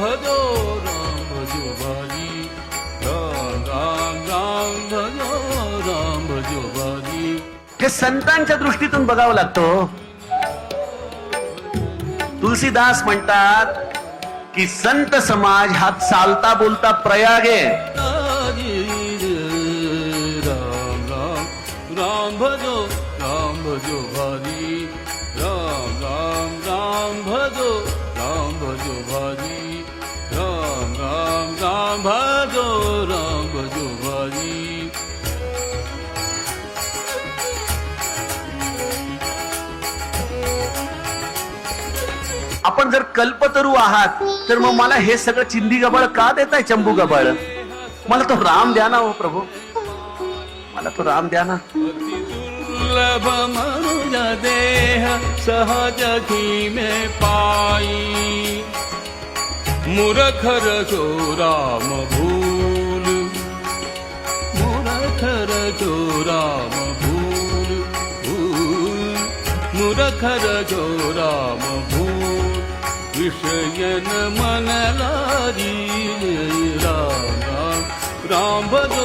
भजो भारी राम राम राम भजो भारी. हे संतांच्या दृष्टीतून बघावं लागतो. तुलसीदास म्हणतात की संत समाज हा चालता बोलता प्रयाग आहे. राम राम राम भजो भारी राम राम राम भजो भारी राम राम राम भजो भारी. आपण जर कल्पतरू आहात तर मग मला हे सगळं चिंधी गबाळ का देताय? चंबू गबाळ, मला तो राम द्या ना. हो प्रभू, मला तो राम द्या ना. दुर्लभ मनुज देह सहज ही में पाई मूर्खर जो राम भूल मूर्खर जो राम भूल मूर्खर जो राम भूल विषयन मन लारी राम राम राम भजो